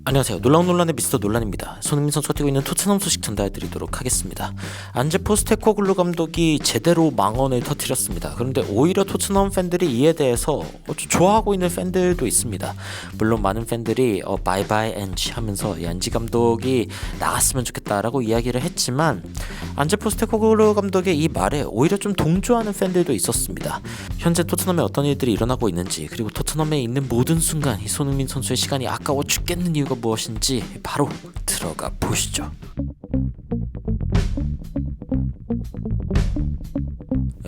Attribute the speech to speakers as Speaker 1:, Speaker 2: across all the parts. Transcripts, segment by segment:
Speaker 1: 안녕하세요. 논란의 미스터 논란입니다. 손흥민 선수가 뛰고 있는 토트넘 소식 전달해드리도록 하겠습니다. 안제 포스테코글루 감독이 제대로 망언을 터뜨렸습니다. 그런데 오히려 토트넘 팬들이 이에 대해서 좋아하고 있는 팬들도 있습니다. 물론 많은 팬들이 바이바이 엔지 하면서 안지 감독이 나갔으면 좋겠다라고 이야기를 했지만 안제 포스테코글루 감독의 이 말에 오히려 좀 동조하는 팬들도 있었습니다. 현재 토트넘에 어떤 일들이 일어나고 있는지, 그리고 토트넘에 있는 모든 순간 이 손흥민 선수의 시간이 아까워 죽겠는 이유가 무엇인지 바로 들어가 보시죠.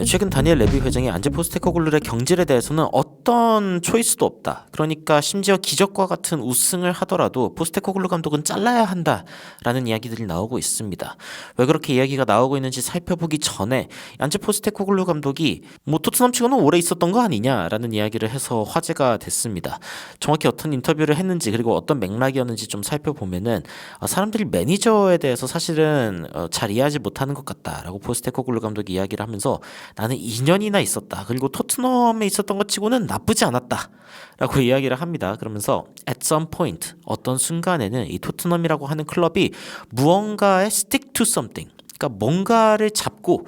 Speaker 1: 최근 다니엘 레비 회장이 안제 포스테코글루의 경질에 대해서는 어떤 초이스도 없다. 그러니까 심지어 기적과 같은 우승을 하더라도 포스테코글루 감독은 잘라야 한다라는 이야기들이 나오고 있습니다. 왜 그렇게 이야기가 나오고 있는지 살펴보기 전에 안제 포스테코글루 감독이 토트넘 치고는 오래 있었던 거 아니냐라는 이야기를 해서 화제가 됐습니다. 정확히 어떤 인터뷰를 했는지, 그리고 어떤 맥락이었는지 좀 살펴보면은 사람들이 매니저에 대해서 사실은 잘 이해하지 못하는 것 같다라고 포스테코글루 감독이 이야기를 하면서 나는 2년이나 있었다. 그리고 토트넘에 있었던 것 치고는 나쁘지 않았다. 라고 이야기를 합니다. 그러면서 at some point, 어떤 순간에는 이 토트넘이라고 하는 클럽이 무언가에 stick to something, 그러니까 뭔가를 잡고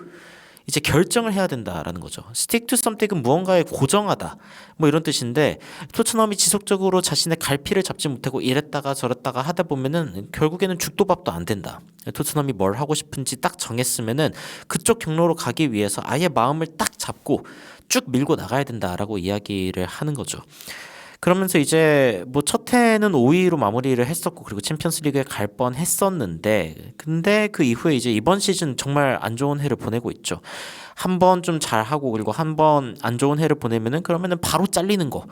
Speaker 1: 이제 결정을 해야 된다라는 거죠. stick to something은 무언가에 고정하다, 뭐 이런 뜻인데, 토트넘이 지속적으로 자신의 갈피를 잡지 못하고 이랬다가 저랬다가 하다 보면은 결국에는 죽도 밥도 안 된다. 토트넘이 뭘 하고 싶은지 딱 정했으면은 그쪽 경로로 가기 위해서 아예 마음을 딱 잡고 쭉 밀고 나가야 된다라고 이야기를 하는 거죠. 그러면서 이제 첫 해는 5위로 마무리를 했었고, 그리고 챔피언스리그에 갈 뻔했었는데, 근데 그 이후에 이제 이번 시즌 정말 안 좋은 해를 보내고 있죠. 한 번 좀 잘하고 그리고 한 번 안 좋은 해를 보내면은 그러면은 바로 잘리는 거.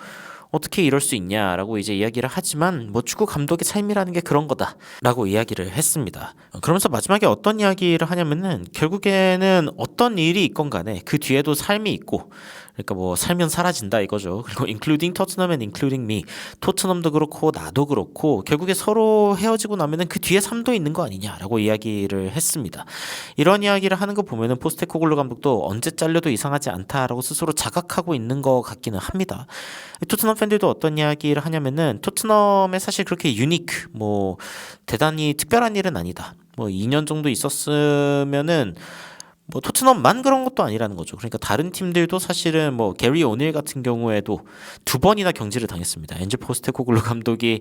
Speaker 1: 어떻게 이럴 수 있냐라고 이제 이야기를 하지만 축구 감독의 삶이라는 게 그런 거다라고 이야기를 했습니다. 그러면서 마지막에 어떤 이야기를 하냐면은 결국에는 어떤 일이 있건 간에 그 뒤에도 삶이 있고, 그러니까 살면 사라진다 이거죠. 그리고 including 토트넘 and including me, 토트넘도 그렇고 나도 그렇고 결국에 서로 헤어지고 나면은 그 뒤에 삶도 있는 거 아니냐라고 이야기를 했습니다. 이런 이야기를 하는 거 보면은 포스테코글루 감독도 언제 잘려도 이상하지 않다라고 스스로 자각하고 있는 것 같기는 합니다. 토트넘 팬들도 어떤 이야기를 하냐면은 토트넘에 사실 그렇게 유니크, 대단히 특별한 일은 아니다. 2년 정도 있었으면은 토트넘만 그런 것도 아니라는 거죠. 그러니까 다른 팀들도 사실은 게리 오닐 같은 경우에도 2번이나 경질을 당했습니다. 엔젤 포스테코글루 감독이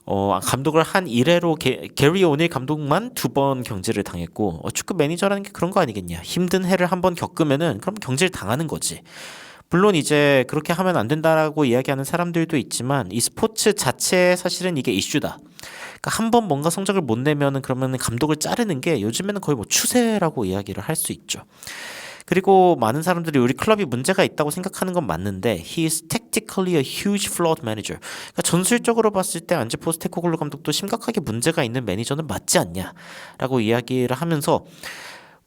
Speaker 1: 감독을 한 이래로 게리 오닐 감독만 2번 경질을 당했고, 축구 매니저라는 게 그런 거 아니겠냐. 힘든 해를 한번 겪으면은 그럼 경질 당하는 거지. 물론 이제 그렇게 하면 안 된다라고 이야기하는 사람들도 있지만 이 스포츠 자체에 사실은 이게 이슈다. 그러니까 한 번 뭔가 성적을 못 내면은 그러면은 감독을 자르는 게 요즘에는 거의 추세라고 이야기를 할 수 있죠. 그리고 많은 사람들이 우리 클럽이 문제가 있다고 생각하는 건 맞는데 he is tactically a huge flawed manager. 그러니까 전술적으로 봤을 때 안제 포스테코글루 감독도 심각하게 문제가 있는 매니저는 맞지 않냐라고 이야기를 하면서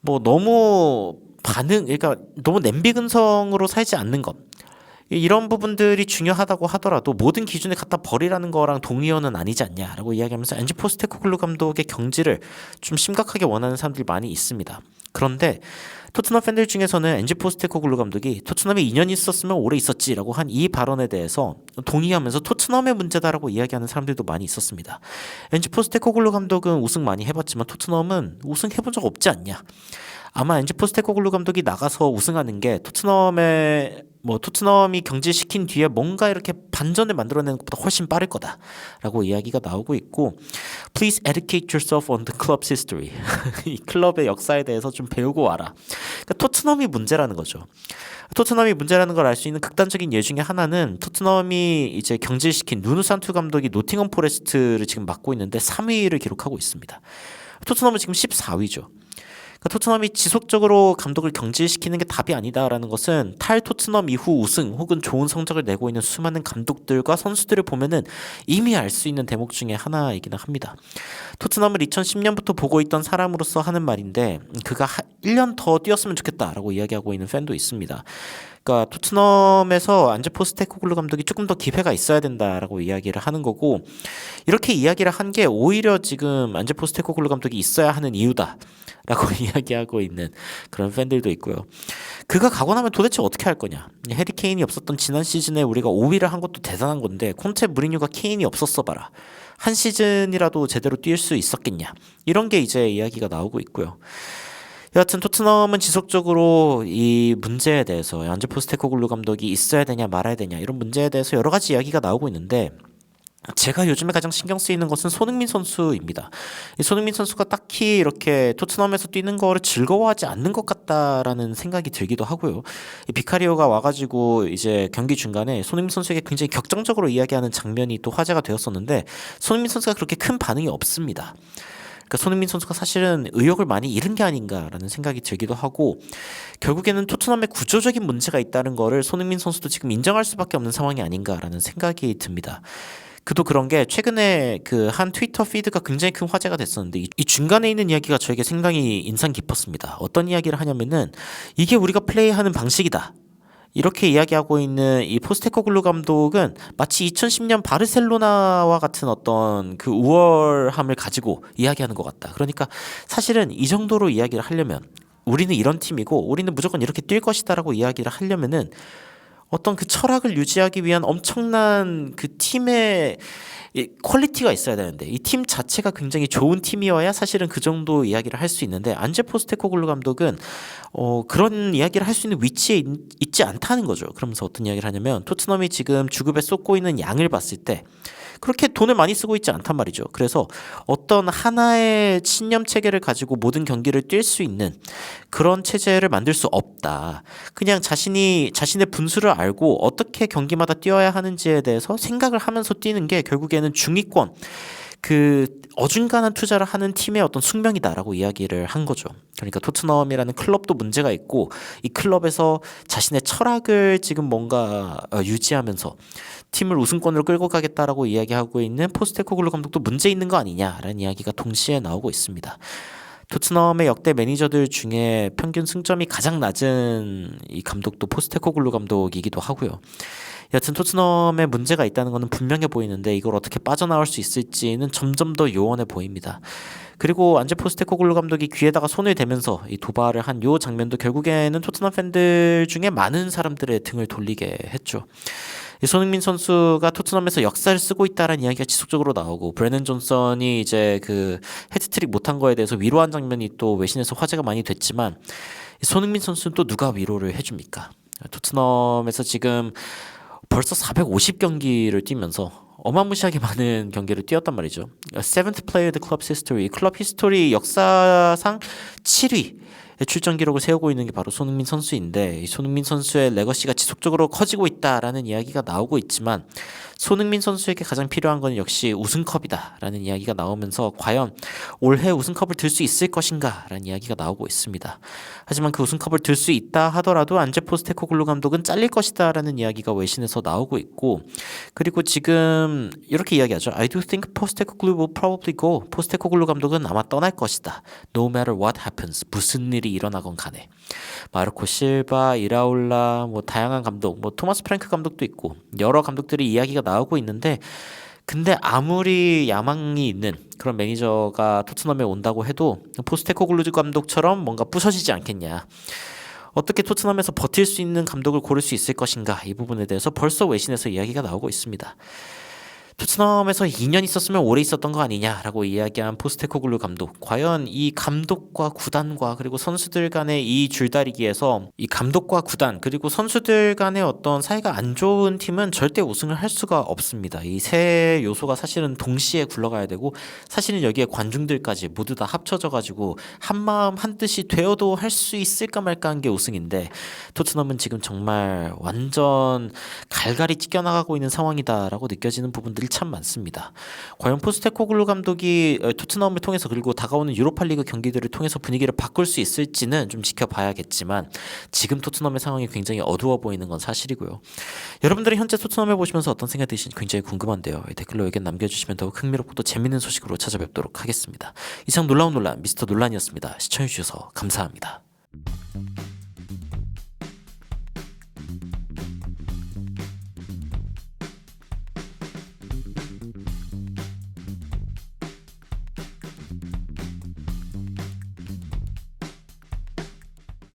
Speaker 1: 그러니까 너무 냄비근성으로 살지 않는 것, 이런 부분들이 중요하다고 하더라도 모든 기준을 갖다 버리라는 거랑 동의어는 아니지 않냐라고 이야기하면서 엔지 포스테코글루 감독의 경질을 좀 심각하게 원하는 사람들이 많이 있습니다. 그런데 토트넘 팬들 중에서는 엔지 포스테코글루 감독이 토트넘에 2년 있었으면 오래 있었지라고 한 이 발언에 대해서 동의하면서 토트넘의 문제다라고 이야기하는 사람들도 많이 있었습니다. 엔지 포스테코글루 감독은 우승 많이 해봤지만 토트넘은 우승 해본 적 없지 않냐. 아마 엔지 포스테코글루 감독이 나가서 우승하는 게 토트넘이 경질시킨 뒤에 뭔가 이렇게 반전을 만들어내는 것보다 훨씬 빠를 거다라고 이야기가 나오고 있고, Please educate yourself on the club's history. 이 클럽의 역사에 대해서 좀 배우고 와라. 그러니까 토트넘이 문제라는 거죠. 토트넘이 문제라는 걸 알 수 있는 극단적인 예 중에 하나는 토트넘이 이제 경질시킨 누누 산투 감독이 노팅엄 포레스트를 지금 맡고 있는데 3위를 기록하고 있습니다. 토트넘은 지금 14위죠. 토트넘이 지속적으로 감독을 경질시키는 게 답이 아니다라는 것은 탈 토트넘 이후 우승 혹은 좋은 성적을 내고 있는 수많은 감독들과 선수들을 보면은 이미 알 수 있는 대목 중에 하나이기는 합니다. 토트넘을 2010년부터 보고 있던 사람으로서 하는 말인데, 그가 1년 더 뛰었으면 좋겠다라고 이야기하고 있는 팬도 있습니다. 그러니까 토트넘에서 안제 포스테코글루 감독이 조금 더 기회가 있어야 된다라고 이야기를 하는 거고, 이렇게 이야기를 한 게 오히려 지금 안제 포스테코글루 감독이 있어야 하는 이유다라고 이야기하고 있는 그런 팬들도 있고요. 그가 가고 나면 도대체 어떻게 할 거냐? 해리 케인이 없었던 지난 시즌에 우리가 5위를 한 것도 대단한 건데, 콘테 무리뉴가 케인이 없었어 봐라. 한 시즌이라도 제대로 뛸 수 있었겠냐? 이런 게 이제 이야기가 나오고 있고요. 여하튼 토트넘은 지속적으로 이 문제에 대해서 안제 포스테코글루 감독이 있어야 되냐 말아야 되냐 이런 문제에 대해서 여러 가지 이야기가 나오고 있는데, 제가 요즘에 가장 신경 쓰이는 것은 손흥민 선수입니다. 이 손흥민 선수가 딱히 이렇게 토트넘에서 뛰는 거를 즐거워하지 않는 것 같다라는 생각이 들기도 하고요. 이 비카리오가 와가지고 이제 경기 중간에 손흥민 선수에게 굉장히 격정적으로 이야기하는 장면이 또 화제가 되었었는데, 손흥민 선수가 그렇게 큰 반응이 없습니다. 그러니까 손흥민 선수가 사실은 의욕을 많이 잃은 게 아닌가라는 생각이 들기도 하고, 결국에는 토트넘의 구조적인 문제가 있다는 거를 손흥민 선수도 지금 인정할 수밖에 없는 상황이 아닌가라는 생각이 듭니다. 그도 그런 게 최근에 그 한 트위터 피드가 굉장히 큰 화제가 됐었는데, 이 중간에 있는 이야기가 저에게 상당히 인상 깊었습니다. 어떤 이야기를 하냐면은 이게 우리가 플레이하는 방식이다, 이렇게 이야기하고 있는 이 포스테코글루 감독은 마치 2010년 바르셀로나와 같은 어떤 그 우월함을 가지고 이야기하는 것 같다. 그러니까 사실은 이 정도로 이야기를 하려면, 우리는 이런 팀이고 우리는 무조건 이렇게 뛸 것이다라고 이야기를 하려면은 어떤 그 철학을 유지하기 위한 엄청난 그 팀의 이 퀄리티가 있어야 되는데, 이 팀 자체가 굉장히 좋은 팀이어야 사실은 그 정도 이야기를 할 수 있는데, 안제 포스테코글루 감독은 그런 이야기를 할 수 있는 위치에 있지 않다는 거죠. 그러면서 어떤 이야기를 하냐면, 토트넘이 지금 주급에 쏟고 있는 양을 봤을 때 그렇게 돈을 많이 쓰고 있지 않단 말이죠. 그래서 어떤 하나의 신념 체계를 가지고 모든 경기를 뛸 수 있는 그런 체제를 만들 수 없다. 그냥 자신의 분수를 알고 어떻게 경기마다 뛰어야 하는지에 대해서 생각을 하면서 뛰는 게 결국에는 중위권, 그 어중간한 투자를 하는 팀의 어떤 숙명이다라고 이야기를 한 거죠. 그러니까 토트넘이라는 클럽도 문제가 있고, 이 클럽에서 자신의 철학을 지금 뭔가 유지하면서 팀을 우승권으로 끌고 가겠다라고 이야기하고 있는 포스테코글루 감독도 문제 있는 거 아니냐라는 이야기가 동시에 나오고 있습니다. 토트넘의 역대 매니저들 중에 평균 승점이 가장 낮은 이 감독도 포스테코글루 감독이기도 하고요. 여튼 토트넘에 문제가 있다는 것은 분명해 보이는데, 이걸 어떻게 빠져나올 수 있을지는 점점 더 요원해 보입니다. 그리고 안제 포스테코글루 감독이 귀에다가 손을 대면서 이 도발을 한 요 장면도 결국에는 토트넘 팬들 중에 많은 사람들의 등을 돌리게 했죠. 이 손흥민 선수가 토트넘에서 역사를 쓰고 있다라는 이야기가 지속적으로 나오고, 브레넌 존슨이 이제 그 헤트트릭 못한 거에 대해서 위로한 장면이 또 외신에서 화제가 많이 됐지만, 이 손흥민 선수는 또 누가 위로를 해줍니까? 토트넘에서 지금 벌써 450경기를 뛰면서 어마무시하게 많은 경기를 뛰었단 말이죠. Seventh player in the club's history, 클럽 히스토리 역사상 7위 출전 기록을 세우고 있는 게 바로 손흥민 선수인데, 이 손흥민 선수의 레거시가 지속적으로 커지고 있다라는 이야기가 나오고 있지만, 손흥민 선수에게 가장 필요한 건 역시 우승컵이다라는 이야기가 나오면서 과연 올해 우승컵을 들 수 있을 것인가라는 이야기가 나오고 있습니다. 하지만 그 우승컵을 들 수 있다 하더라도 안제 포스테코글루 감독은 잘릴 것이다라는 이야기가 외신에서 나오고 있고, 그리고 지금 이렇게 이야기하죠. I do think Postecoglou will probably go. 포스테코글루 감독은 아마 떠날 것이다. No matter what happens. 무슨 일이 일어나건 간에. 마르코 실바, 이라올라, 뭐 다양한 감독, 뭐 토마스 프랭크 감독도 있고 여러 감독들이 이야기가 나오고 있는데, 근데 아무리 야망이 있는 그런 매니저가 토트넘에 온다고 해도 포스테코글루 감독처럼 뭔가 부서지지 않겠냐, 어떻게 토트넘에서 버틸 수 있는 감독을 고를 수 있을 것인가, 이 부분에 대해서 벌써 외신에서 이야기가 나오고 있습니다. 토트넘에서 2년 있었으면 오래 있었던 거 아니냐라고 이야기한 포스테코글루 감독, 과연 이 감독과 구단과 그리고 선수들 간의 이 줄다리기에서 이 감독과 구단 그리고 선수들 간의 어떤 사이가 안 좋은 팀은 절대 우승을 할 수가 없습니다. 이 세 요소가 사실은 동시에 굴러가야 되고, 사실은 여기에 관중들까지 모두 다 합쳐져 가지고 한마음 한뜻이 되어도 할 수 있을까 말까 한 게 우승인데, 토트넘은 지금 정말 완전 갈갈이 찢겨나가고 있는 상황이다라고 느껴지는 부분들이 참 많습니다. 과연 포스테코글루 감독이 토트넘을 통해서 그리고 다가오는 유로파리그 경기들을 통해서 분위기를 바꿀 수 있을지는 좀 지켜봐야겠지만, 지금 토트넘의 상황이 굉장히 어두워 보이는 건 사실이고요. 여러분들이 현재 토트넘을 보시면서 어떤 생각이 드시는지 굉장히 궁금한데요. 댓글로 의견 남겨주시면 더욱 흥미롭고 또 재밌는 소식으로 찾아뵙도록 하겠습니다. 이상 놀라운 논란 미스터 논란이었습니다. 시청해주셔서 감사합니다.